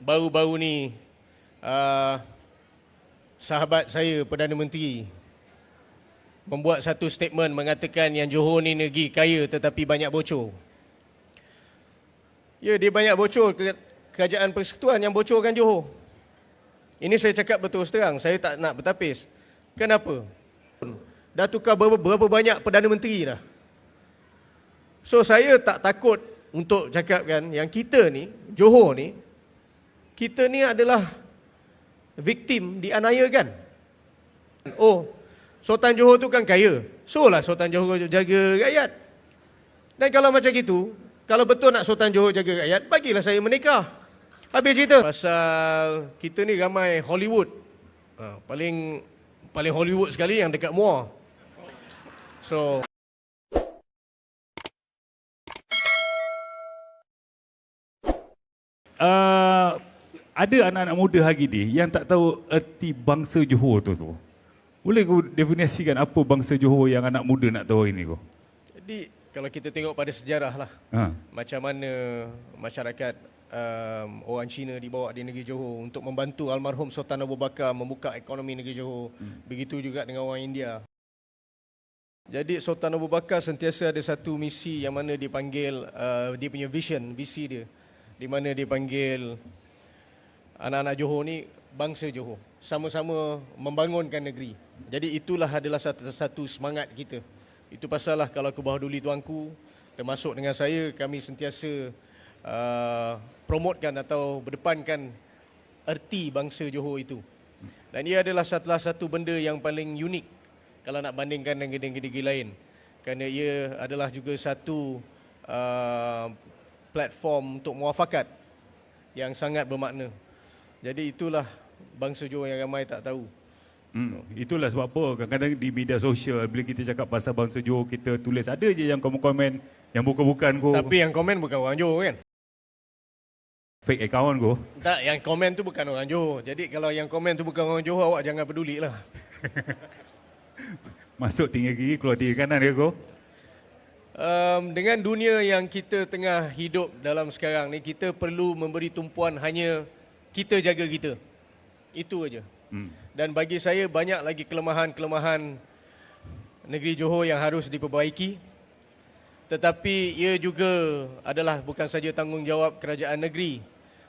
baru-baru ni sahabat saya Perdana Menteri membuat satu statement mengatakan yang Johor ni negeri kaya tetapi banyak bocor. Ya, dia banyak bocor, kerajaan persekutuan yang bocorkan Johor. Ini saya cakap betul terang, saya tak nak bertapis. Kenapa? Dah tukar berapa banyak Perdana Menteri dah. So saya tak takut untuk cakapkan yang kita ni, Johor ni, kita ni adalah viktim dianiayakan. Oh, Sultan Johor tu kan kaya, so lah Sultan Johor jaga rakyat. Dan kalau macam gitu, kalau betul nak Sultan Johor jaga rakyat, bagilah saya menikah. Habis cerita. Pasal kita ni ramai Hollywood. Paling Hollywood sekali yang dekat Muar. So ada anak-anak muda hari ni yang tak tahu erti bangsa Johor tu. Boleh kau definisikan apa bangsa Johor yang anak muda nak tahu ini kau? Jadi kalau kita tengok pada sejarah lah, macam mana masyarakat orang Cina dibawa di negeri Johor untuk membantu almarhum Sultan Abu Bakar membuka ekonomi negeri Johor. Begitu juga dengan orang India. Jadi Sultan Abu Bakar sentiasa ada satu misi yang mana dia panggil, dia punya vision, visi dia, di mana dia panggil anak-anak Johor ni bangsa Johor, sama-sama membangunkan negeri. Jadi itulah adalah satu semangat kita. Itu pasal lah kalau ke bawah duli tuanku, termasuk dengan saya, kami sentiasa promotekan atau berdepankan erti bangsa Johor itu. Dan ia adalah salah satu benda yang paling unik kalau nak bandingkan dengan negeri-negeri lain. Kerana ia adalah juga satu platform untuk muafakat yang sangat bermakna. Jadi itulah bangsa Johor yang ramai tak tahu. Itulah sebab apa kadang-kadang di media sosial bila kita cakap pasal bangsa Johor, kita tulis ada je yang komen-komen yang bukan-bukan ko. Tapi yang komen bukan orang Johor kan? Fake account ko. Tak, yang komen tu bukan orang Johor. Jadi kalau yang komen tu bukan orang Johor, awak jangan peduli lah. Masuk tinggal kiri, keluar tinggal kanan dia ko. Dengan dunia yang kita tengah hidup dalam sekarang ni, kita perlu memberi tumpuan hanya kita jaga kita. Itu aja. Dan bagi saya banyak lagi kelemahan-kelemahan negeri Johor yang harus diperbaiki. Tetapi ia juga adalah bukan saja tanggungjawab kerajaan negeri,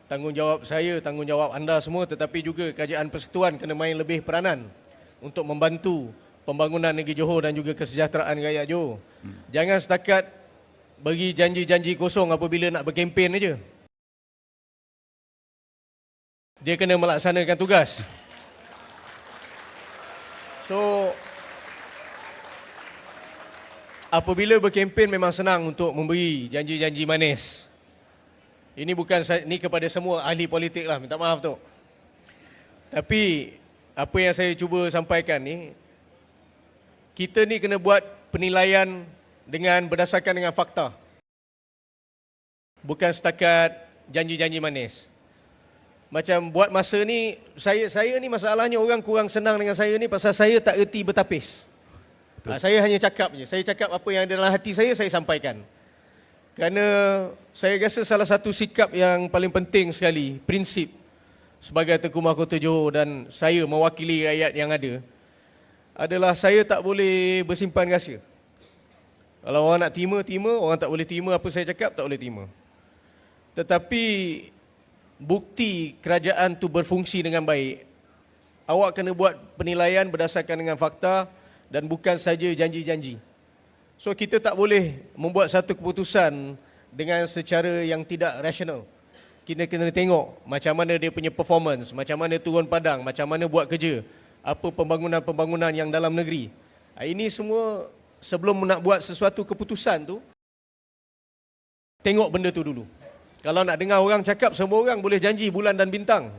tanggungjawab saya, tanggungjawab anda semua, tetapi juga kerajaan persekutuan kena main lebih peranan untuk membantu pembangunan negeri Johor dan juga kesejahteraan rakyat Johor. Jangan setakat bagi janji-janji kosong apabila nak berkempen aja. Dia kena melaksanakan tugas. So, apabila berkempen memang senang untuk memberi janji-janji manis. Ini bukan ni kepada semua ahli politik lah, minta maaf tu. Tapi apa yang saya cuba sampaikan ni, kita ni kena buat penilaian berdasarkan dengan fakta. Bukan setakat janji-janji manis. Macam buat masa ni, saya ni masalahnya orang kurang senang dengan saya ni pasal saya tak erti bertapis. Saya hanya cakap je. Saya cakap apa yang ada dalam hati saya sampaikan. Kerana saya rasa salah satu sikap yang paling penting sekali, prinsip sebagai Tengku Mahkota Johor dan saya mewakili rakyat yang ada, adalah saya tak boleh bersimpan rahsia. Kalau orang nak terima, orang tak boleh terima apa saya cakap, tak boleh terima. Tetapi bukti kerajaan tu berfungsi dengan baik, awak kena buat penilaian berdasarkan dengan fakta dan bukan saja janji-janji. So kita tak boleh membuat satu keputusan dengan secara yang tidak rasional. Kita kena tengok macam mana dia punya performance, macam mana turun padang, macam mana buat kerja, apa pembangunan-pembangunan yang dalam negeri. Ini semua sebelum nak buat sesuatu keputusan tu, tengok benda tu dulu. Kalau nak dengar orang cakap, semua orang boleh janji bulan dan bintang,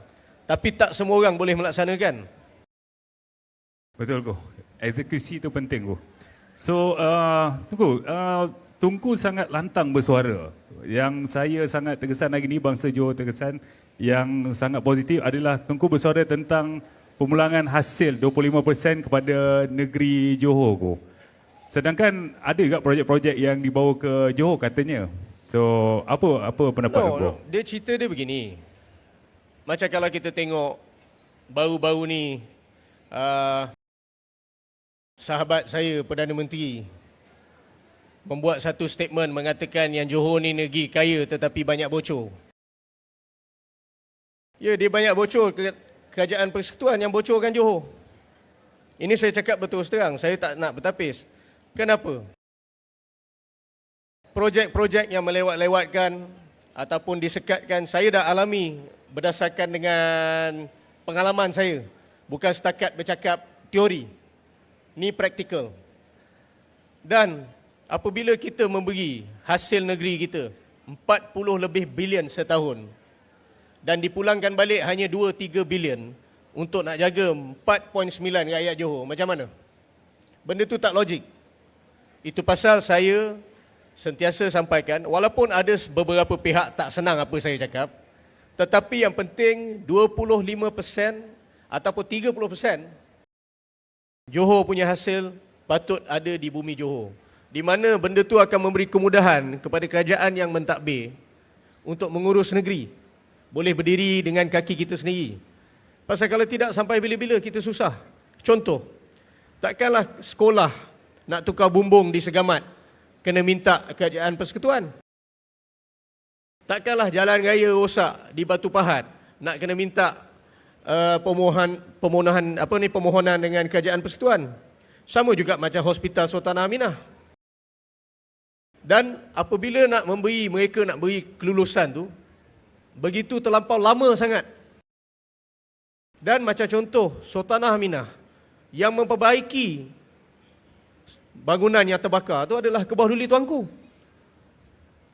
tapi tak semua orang boleh melaksanakan. Betul ko. Eksekusi tu penting ko. So, Tunku sangat lantang bersuara. Yang saya sangat terkesan hari ini, bangsa Johor terkesan, yang sangat positif adalah Tunku bersuara tentang pemulangan hasil 25% kepada negeri Johor ko. Sedangkan ada juga projek-projek yang dibawa ke Johor katanya. So, apa pendapat kau? Dia cerita dia begini. macam kalau kita tengok baru-baru ni sahabat saya Perdana Menteri membuat satu statement mengatakan yang Johor ni negeri kaya tetapi banyak bocor. Ya, dia banyak bocor, kerajaan persekutuan yang bocorkan Johor. Ini saya cakap betul terang, saya tak nak bertapis. Kenapa? Projek-projek yang melewat-lewatkan ataupun disekatkan, saya dah alami berdasarkan dengan pengalaman saya. Bukan setakat bercakap teori. Ni praktikal. Dan apabila kita memberi hasil negeri kita 40 lebih bilion setahun dan dipulangkan balik hanya 2-3 bilion untuk nak jaga 4.9 rakyat Johor, macam mana? Benda tu tak logik. Itu pasal saya sentiasa sampaikan, walaupun ada beberapa pihak tak senang apa saya cakap, tetapi yang penting 25% ataupun 30% Johor punya hasil patut ada di bumi Johor. Di mana benda tu akan memberi kemudahan kepada kerajaan yang mentadbir untuk mengurus negeri. Boleh berdiri dengan kaki kita sendiri. Pasal kalau tidak sampai bila-bila kita susah. Contoh, takkanlah sekolah nak tukar bumbung di Segamat kena minta kerajaan persekutuan. Takkanlah jalan raya rosak di Batu Pahat nak kena minta permohonan dengan kerajaan persekutuan. Sama juga macam Hospital Sultanah Aminah. Dan apabila mereka nak beri kelulusan tu, begitu terlampau lama sangat. Dan macam contoh Sultanah Aminah yang memperbaiki bangunan yang terbakar tu adalah Kebawah Duli Tuanku.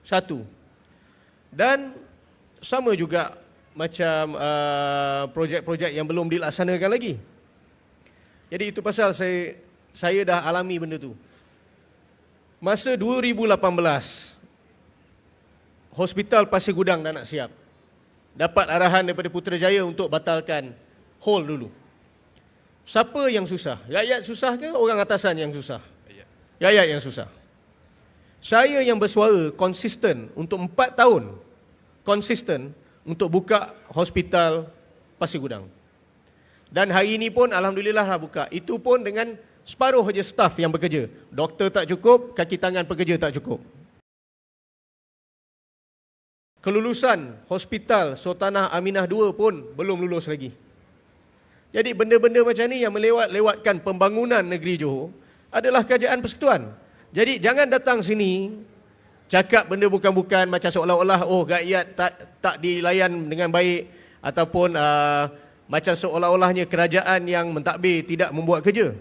Satu. Dan sama juga macam projek-projek yang belum dilaksanakan lagi. Jadi itu pasal saya dah alami benda tu. Masa 2018, Hospital Pasir Gudang dah nak siap. Dapat arahan daripada Putrajaya untuk batalkan hold dulu. Siapa yang susah? Rakyat susah ke orang atasan yang susah? Rakyat yang susah. Saya yang bersuara konsisten untuk 4 tahun. Konsisten untuk buka Hospital Pasir Gudang. Dan hari ini pun Alhamdulillah lah buka. Itu pun dengan separuh saja staf yang bekerja. Doktor tak cukup, kaki tangan pekerja tak cukup. Kelulusan Hospital Sultanah Aminah II pun belum lulus lagi. Jadi benda-benda macam ni yang melewat-lewatkan pembangunan negeri Johor adalah kerajaan persekutuan. Jadi jangan datang sini cakap benda bukan-bukan macam seolah-olah rakyat tak dilayan dengan baik ataupun macam seolah-olahnya kerajaan yang mentadbir tidak membuat kerja.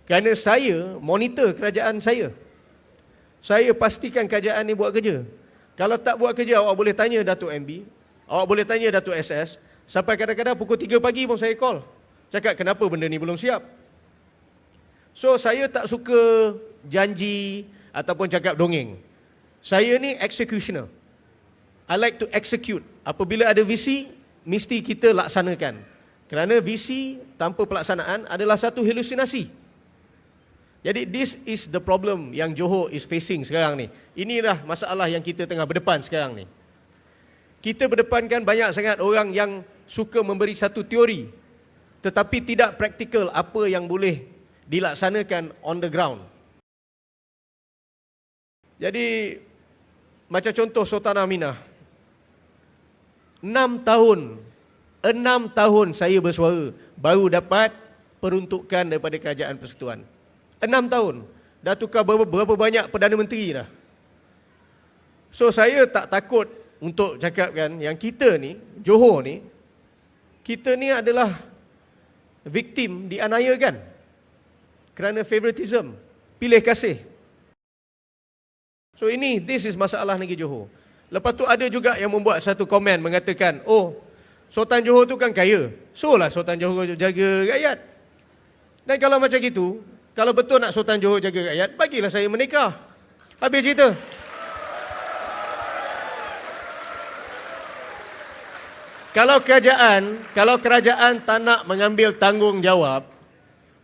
Kerana saya monitor kerajaan saya. Saya pastikan kerajaan ni buat kerja. Kalau tak buat kerja, awak boleh tanya Datuk MB, awak boleh tanya Datuk SS, sampai kadang-kadang pukul 3 pagi pun saya call. Cakap kenapa benda ni belum siap. So saya tak suka janji ataupun cakap dongeng. Saya ni executioner. I like to execute. Apabila ada visi, mesti kita laksanakan. Kerana visi tanpa pelaksanaan adalah satu halusinasi. Jadi this is the problem yang Johor is facing sekarang ni. Inilah masalah yang kita tengah berdepan sekarang ni. Kita berdepankan banyak sangat orang yang suka memberi satu teori tetapi tidak praktikal apa yang boleh dilaksanakan on the ground. Jadi macam contoh Sultanah Aminah. 6 tahun saya bersuara baru dapat peruntukan daripada kerajaan persekutuan. 6 tahun. Dah tukar berapa banyak Perdana Menteri dah. So saya tak takut untuk cakapkan yang kita ni, Johor ni, kita ni adalah victim dianiayakan kerana favoritism, pilih kasih. So this is masalah negeri Johor. Lepas tu ada juga yang membuat satu komen mengatakan, Sultan Johor tu kan kaya. So lah Sultan Johor jaga rakyat. Dan kalau macam gitu, kalau betul nak Sultan Johor jaga rakyat, bagilah saya menikah. Habis cerita. Kalau kerajaan tak nak mengambil tanggungjawab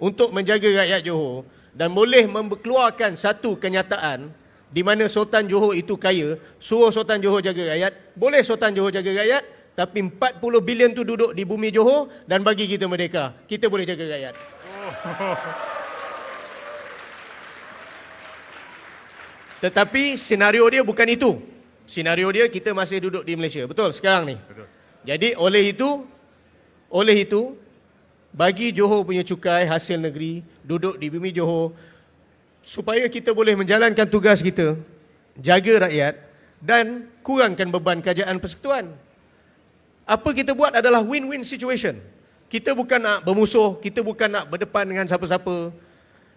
untuk menjaga rakyat Johor dan boleh mengeluarkan satu kenyataan di mana Sultan Johor itu kaya, suruh Sultan Johor jaga rakyat, boleh Sultan Johor jaga rakyat, Tapi 40 bilion tu duduk di bumi Johor dan bagi kita merdeka. Kita boleh jaga rakyat. Tetapi senario dia bukan itu. Senario dia kita masih duduk di Malaysia. Betul sekarang ni? Betul. Jadi oleh itu bagi Johor punya cukai hasil negeri duduk di bumi Johor supaya kita boleh menjalankan tugas kita, jaga rakyat dan kurangkan beban kerajaan persekutuan. Apa kita buat adalah win-win situation. Kita bukan nak bermusuh, kita bukan nak berdepan dengan siapa-siapa.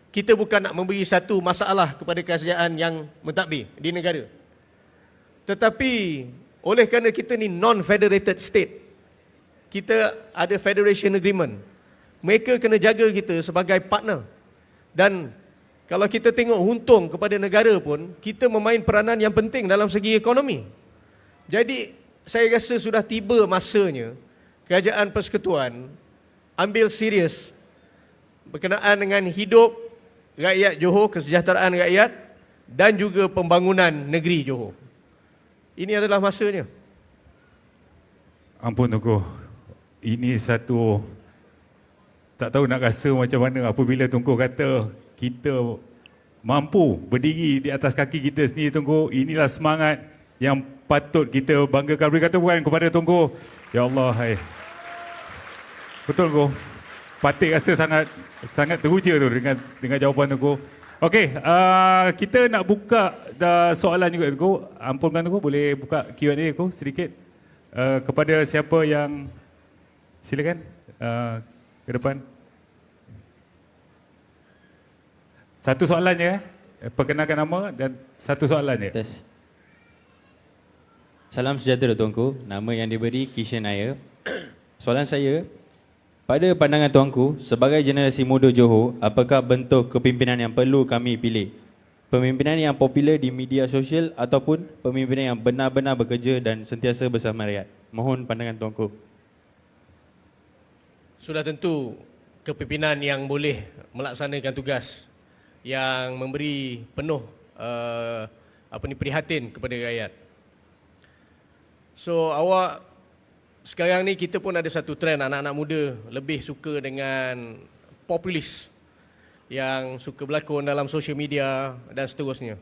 Kita bukan nak memberi satu masalah kepada kerajaan yang mentadbir di negara. Tetapi oleh kerana kita ni non-federated state, kita ada federation agreement. Mereka kena jaga kita sebagai partner. Dan kalau kita tengok untung kepada negara pun, kita memain peranan yang penting dalam segi ekonomi. Jadi saya rasa sudah tiba masanya kerajaan persekutuan ambil serius berkenaan dengan hidup rakyat Johor, kesejahteraan rakyat dan juga pembangunan negeri Johor. Ini adalah masanya. Ampun Tunku, ini satu tak tahu nak rasa macam mana apabila Tunku kata kita mampu berdiri di atas kaki kita sendiri Tunku. Inilah semangat yang patut kita banggakan. Beri kata bukan kepada Tunku. Ya Allah, hai. Betul Tunku. Patut rasa sangat teruja tu dengan jawapan Tunku. Okey, kita nak buka soalan juga Tunku. Ampunkan Tunku, boleh buka Q&A Tunku sedikit. Kepada siapa yang silakan ke depan. Satu soalan je, perkenalkan nama dan satu soalan je. Test. Salam sejahtera Tuanku, nama yang diberi Kishan Nair. Soalan saya, pada pandangan Tuanku, sebagai generasi muda Johor, apakah bentuk kepimpinan yang perlu kami pilih? Pemimpinan yang popular di media sosial ataupun pemimpinan yang benar-benar bekerja dan sentiasa bersama rakyat? Mohon pandangan Tuanku. Sudah tentu kepimpinan yang boleh melaksanakan tugas, yang memberi penuh prihatin kepada rakyat. So awak sekarang ni kita pun ada satu trend anak-anak muda lebih suka dengan populis yang suka berlakon dalam social media dan seterusnya.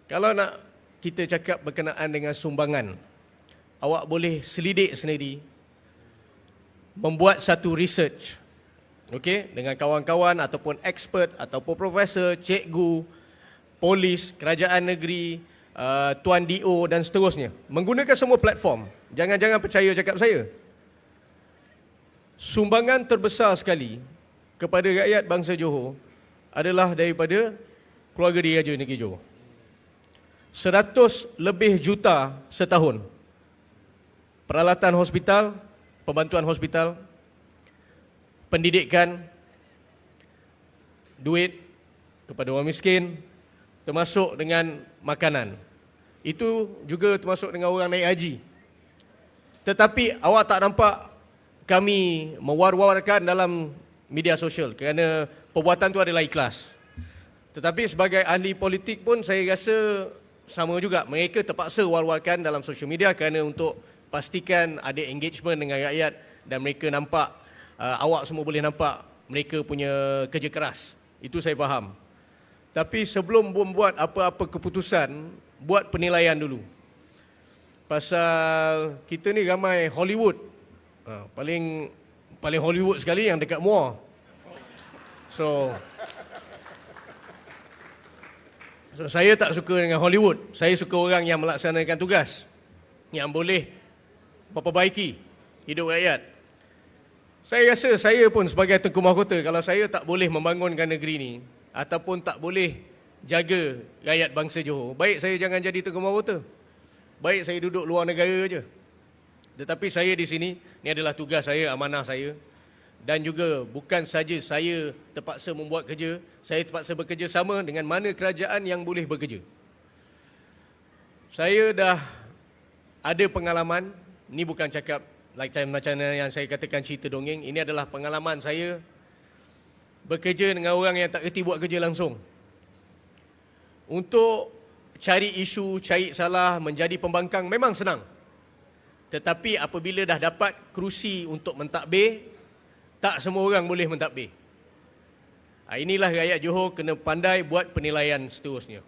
Kalau nak kita cakap berkenaan dengan sumbangan, awak boleh selidik sendiri, membuat satu research, okey, dengan kawan-kawan ataupun expert ataupun profesor, cikgu, polis, kerajaan negeri, Tuan DO dan seterusnya. Menggunakan semua platform. Jangan percaya cakap saya. Sumbangan terbesar sekali kepada rakyat bangsa Johor adalah daripada keluarga diraja negeri Johor. 100 lebih juta setahun. Peralatan hospital, pembantuan hospital, pendidikan, duit kepada orang miskin, termasuk dengan makanan. Itu juga termasuk dengan orang naik haji. Tetapi awak tak nampak kami mewar-warkan dalam media sosial kerana perbuatan itu adalah ikhlas. Tetapi sebagai ahli politik pun saya rasa sama juga. Mereka terpaksa war-warkan dalam sosial media kerana untuk pastikan ada engagement dengan rakyat dan mereka nampak, awak semua boleh nampak mereka punya kerja keras. Itu saya faham. Tapi sebelum membuat apa-apa keputusan, buat penilaian dulu. Pasal kita ni ramai Hollywood. Paling Hollywood sekali yang dekat Muar. So saya tak suka dengan Hollywood. Saya suka orang yang melaksanakan tugas, yang boleh memperbaiki hidup rakyat. Saya rasa saya pun sebagai Tengku Mahkota, kalau saya tak boleh membangunkan negeri ni ataupun tak boleh jaga rakyat bangsa Johor, baik saya jangan jadi Tengku Mahkota. Baik saya duduk luar negara je. Tetapi saya di sini, ni adalah tugas saya, amanah saya. Dan juga bukan saja saya terpaksa membuat kerja, saya terpaksa bekerja sama dengan mana kerajaan yang boleh bekerja. Saya dah ada pengalaman, ni bukan cakap macam yang saya katakan cerita dongeng, ini adalah pengalaman saya bekerja dengan orang yang tak kerti buat kerja langsung. Untuk cari isu, cari salah, menjadi pembangkang memang senang. Tetapi apabila dah dapat kerusi untuk mentadbir, tak semua orang boleh mentadbir. Inilah rakyat Johor kena pandai buat penilaian seterusnya.